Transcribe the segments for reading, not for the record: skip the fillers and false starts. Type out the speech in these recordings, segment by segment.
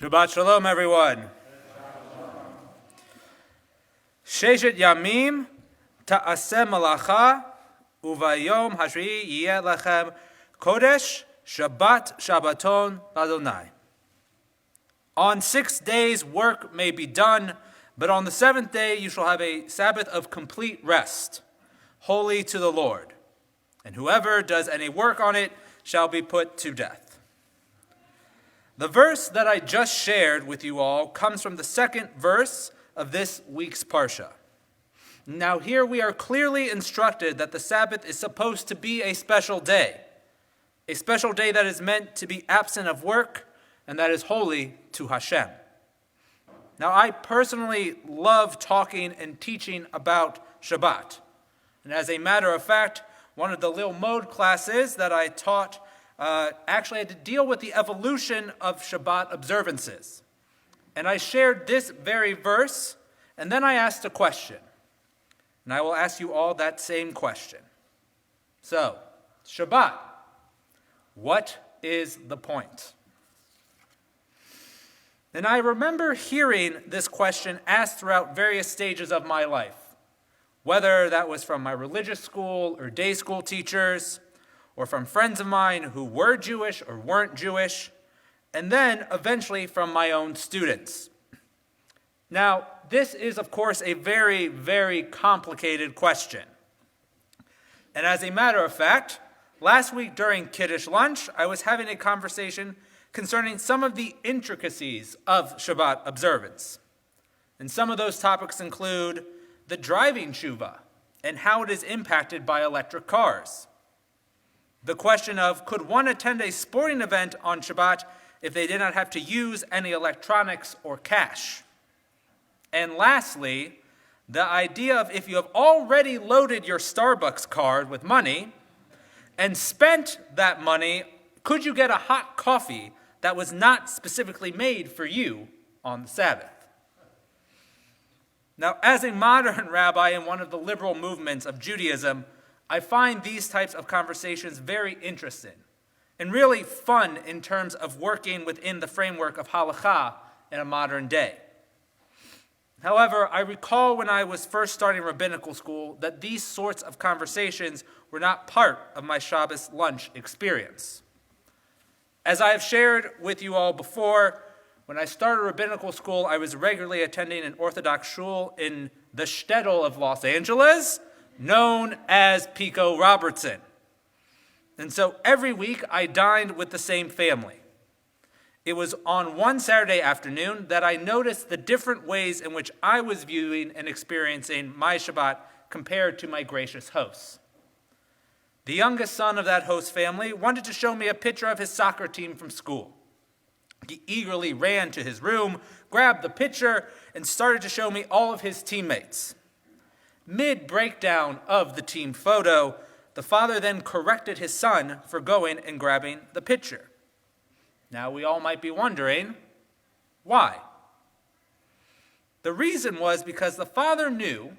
Shabbat Shalom, everyone. Sheshet Yamim ta'aseh malacha uvayom hashri'i yeh lechem kodesh Shabbat Shabbaton l'Adonai. On 6 days work may be done, but on the seventh day you shall have a Sabbath of complete rest, holy to the Lord. And whoever does any work on it shall be put to death. The verse that I just shared with you all comes from the second verse of this week's Parsha. Now here we are clearly instructed that the Sabbath is supposed to be a special day that is meant to be absent of work and that is holy to Hashem. Now I personally love talking and teaching about Shabbat. And as a matter of fact, one of the Lil Mode classes that I taught actually had to deal with the evolution of Shabbat observances. And I shared this very verse, and then I asked a question. And I will ask you all that same question. So, Shabbat, what is the point? And I remember hearing this question asked throughout various stages of my life, whether that was from my religious school or day school teachers, or from friends of mine who were Jewish or weren't Jewish, and then eventually from my own students. Now, this is, of course, a very, very complicated question. And as a matter of fact, last week during Kiddush lunch, I was having a conversation concerning some of the intricacies of Shabbat observance. And some of those topics include the driving tshuva and how it is impacted by electric cars. The question of, could one attend a sporting event on Shabbat if they did not have to use any electronics or cash? And lastly, the idea of if you have already loaded your Starbucks card with money and spent that money, could you get a hot coffee that was not specifically made for you on the Sabbath? Now, as a modern rabbi in one of the liberal movements of Judaism, I find these types of conversations very interesting and really fun in terms of working within the framework of halakha in a modern day. However, I recall when I was first starting rabbinical school that these sorts of conversations were not part of my Shabbos lunch experience. As I have shared with you all before, when I started rabbinical school, I was regularly attending an Orthodox shul in the shtetl of Los Angeles, known as Pico Robertson. And so every week I dined with the same family. It was on one Saturday afternoon that I noticed the different ways in which I was viewing and experiencing my Shabbat compared to my gracious hosts. The youngest son of that host family wanted to show me a picture of his soccer team from school. He eagerly ran to his room, grabbed the picture, and started to show me all of his teammates. Mid-breakdown of the team photo, the father then corrected his son for going and grabbing the picture. Now we all might be wondering, why? The reason was because the father knew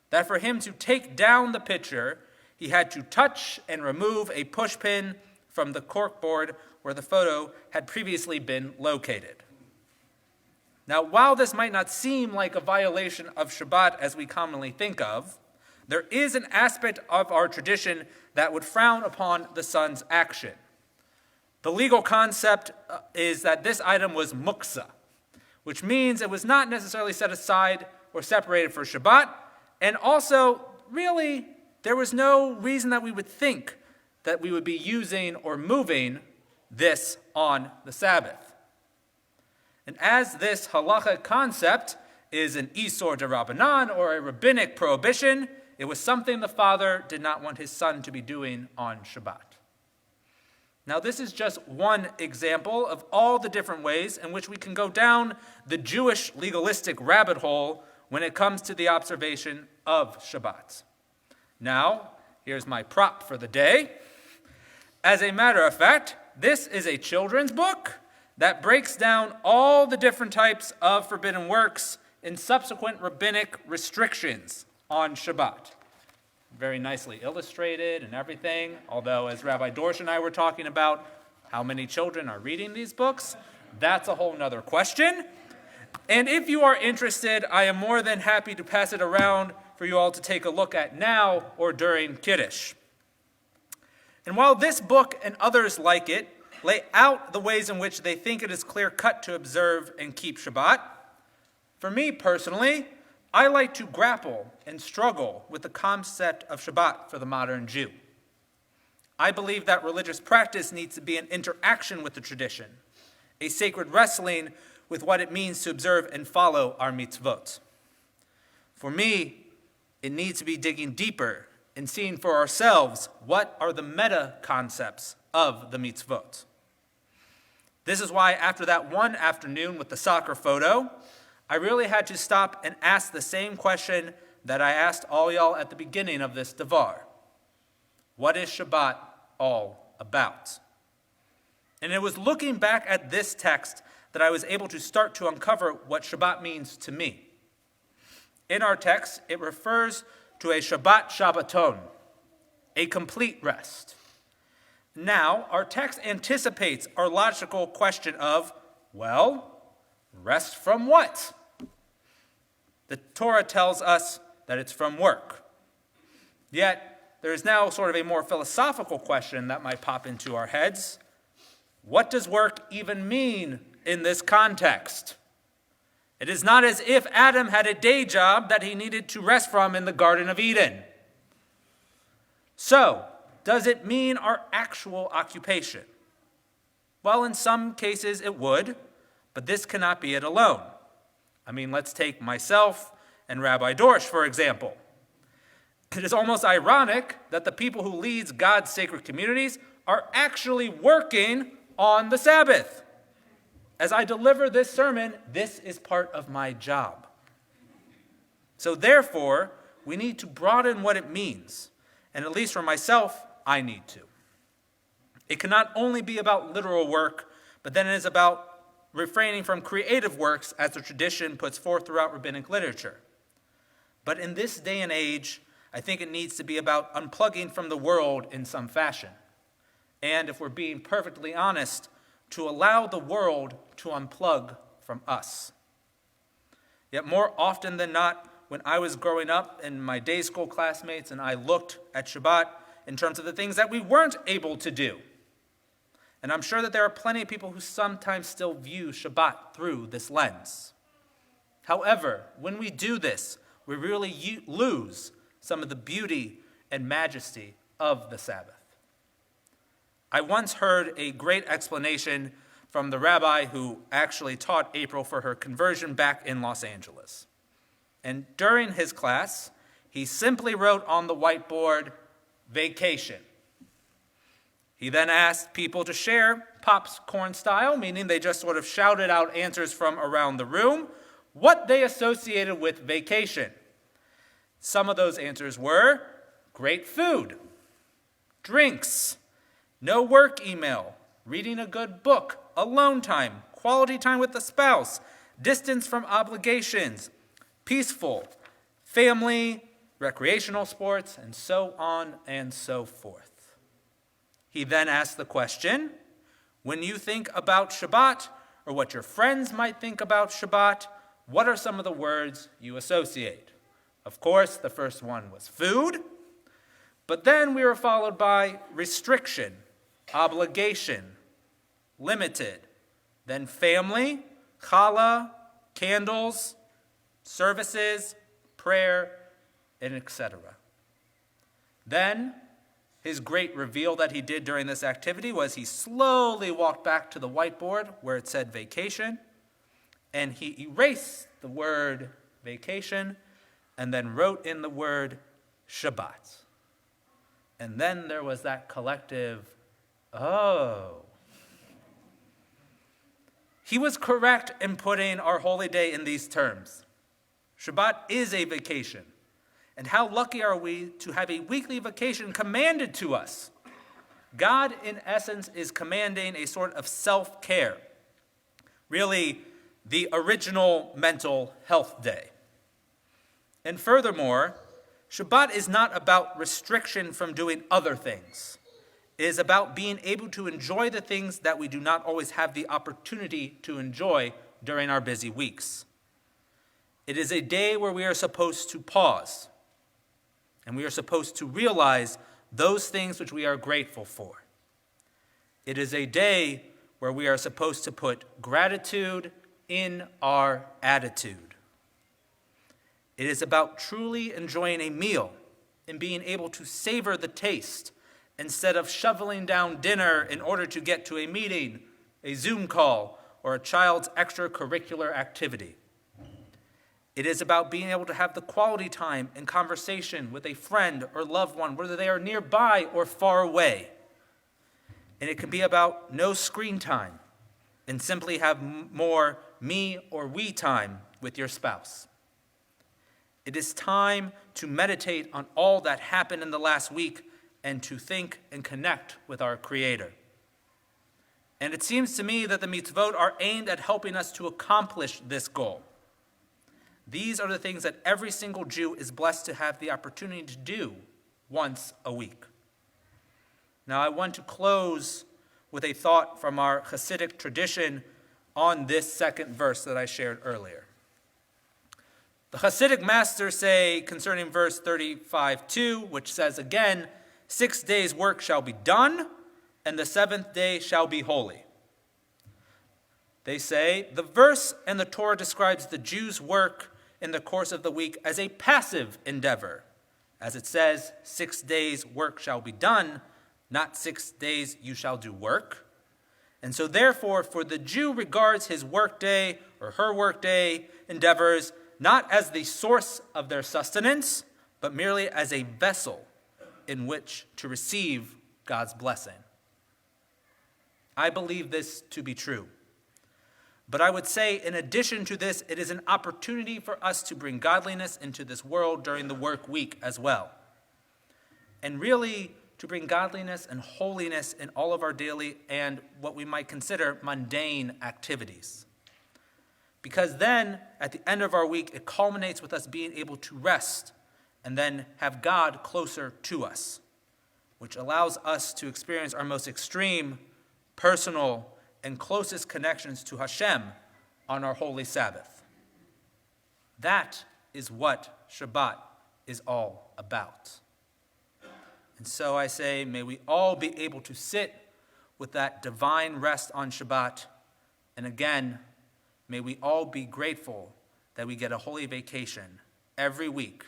that for him to take down the picture, he had to touch and remove a pushpin from the corkboard where the photo had previously been located. Now, while this might not seem like a violation of Shabbat as we commonly think of, there is an aspect of our tradition that would frown upon the son's action. The legal concept is that this item was muksa, which means it was not necessarily set aside or separated for Shabbat, and also, really, there was no reason that we would think that we would be using or moving this on the Sabbath. And as this halacha concept is an isur derabanan, or a rabbinic prohibition, it was something the father did not want his son to be doing on Shabbat. Now this is just one example of all the different ways in which we can go down the Jewish legalistic rabbit hole when it comes to the observation of Shabbat. Now, here's my prop for the day. As a matter of fact, this is a children's book that breaks down all the different types of forbidden works and subsequent rabbinic restrictions on Shabbat. Very nicely illustrated and everything, although as Rabbi Dorsch and I were talking about how many children are reading these books, That's a whole nother question. And if you are interested, I am more than happy to pass it around for you all to take a look at now or during Kiddush. And while this book and others like it lay out the ways in which they think it is clear-cut to observe and keep Shabbat, for me personally, I like to grapple and struggle with the concept of Shabbat for the modern Jew. I believe that religious practice needs to be an interaction with the tradition, a sacred wrestling with what it means to observe and follow our mitzvot. For me, it needs to be digging deeper and seeing for ourselves what are the meta-concepts of the mitzvot. This is why after that one afternoon with the soccer photo, I really had to stop and ask the same question that I asked all y'all at the beginning of this Devar. What is Shabbat all about? And it was looking back at this text that I was able to start to uncover what Shabbat means to me. In our text, it refers to a Shabbat Shabbaton, a complete rest. Now, our text anticipates our logical question of, well, rest from what? The Torah tells us that it's from work. Yet, there is now sort of a more philosophical question that might pop into our heads. What does work even mean in this context? It is not as if Adam had a day job that he needed to rest from in the Garden of Eden. So, does it mean our actual occupation? Well, in some cases it would, but this cannot be it alone. I mean, let's take myself and Rabbi Drash, for example. It is almost ironic that the people who lead God's sacred communities are actually working on the Sabbath. As I deliver this sermon, this is part of my job. So therefore, we need to broaden what it means. And at least for myself, I need to. It cannot only be about literal work, but then it is about refraining from creative works as the tradition puts forth throughout rabbinic literature. But in this day and age, I think it needs to be about unplugging from the world in some fashion. And if we're being perfectly honest, to allow the world to unplug from us. Yet more often than not, when I was growing up and my day school classmates and I looked at Shabbat in terms of the things that we weren't able to do. And I'm sure that there are plenty of people who sometimes still view Shabbat through this lens. However, when we do this, we really lose some of the beauty and majesty of the Sabbath. I once heard a great explanation from the rabbi who actually taught April for her conversion back in Los Angeles. And during his class, he simply wrote on the whiteboard, vacation. He then asked people to share popcorn style, meaning they just sort of shouted out answers from around the room, what they associated with vacation. Some of those answers were great food, drinks, no work email, reading a good book, alone time, quality time with the spouse, distance from obligations, peaceful, family, recreational sports, and so on and so forth. He then asked the question, when you think about Shabbat, or what your friends might think about Shabbat, what are some of the words you associate? Of course, the first one was food, but then we were followed by restriction, obligation, limited, then family, challah, candles, services, prayer, and etc. Then, his great reveal that he did during this activity was he slowly walked back to the whiteboard where it said vacation, and he erased the word vacation and then wrote in the word Shabbat. And then there was that collective, oh. He was correct in putting our holy day in these terms. Shabbat is a vacation. And how lucky are we to have a weekly vacation commanded to us? God, in essence, is commanding a sort of self-care. Really, the original mental health day. And furthermore, Shabbat is not about restriction from doing other things. It is about being able to enjoy the things that we do not always have the opportunity to enjoy during our busy weeks. It is a day where we are supposed to pause, and we are supposed to realize those things which we are grateful for. It is a day where we are supposed to put gratitude in our attitude. It is about truly enjoying a meal and being able to savor the taste instead of shoveling down dinner in order to get to a meeting, a Zoom call, or a child's extracurricular activity. It is about being able to have the quality time and conversation with a friend or loved one, whether they are nearby or far away. And it can be about no screen time and simply have more me or we time with your spouse. It is time to meditate on all that happened in the last week and to think and connect with our Creator. And it seems to me that the mitzvot are aimed at helping us to accomplish this goal. These are the things that every single Jew is blessed to have the opportunity to do once a week. Now, I want to close with a thought from our Hasidic tradition on this second verse that I shared earlier. The Hasidic masters say concerning verse 35:2, which says again, 6 days' work shall be done, and the seventh day shall be holy. They say the verse and the Torah describes the Jews' work in the course of the week as a passive endeavor. As it says, 6 days' work shall be done, not 6 days you shall do work. And so therefore, for the Jew regards his workday or her workday endeavors not as the source of their sustenance, but merely as a vessel in which to receive God's blessing. I believe this to be true. But I would say, in addition to this, it is an opportunity for us to bring godliness into this world during the work week as well. And really, to bring godliness and holiness in all of our daily and what we might consider mundane activities. Because then, at the end of our week, it culminates with us being able to rest and then have God closer to us, which allows us to experience our most extreme, personal, and closest connections to Hashem on our holy Sabbath. That is what Shabbat is all about. And so I say, may we all be able to sit with that divine rest on Shabbat. And again, may we all be grateful that we get a holy vacation every week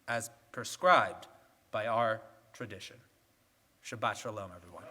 as prescribed by our tradition. Shabbat Shalom, everyone.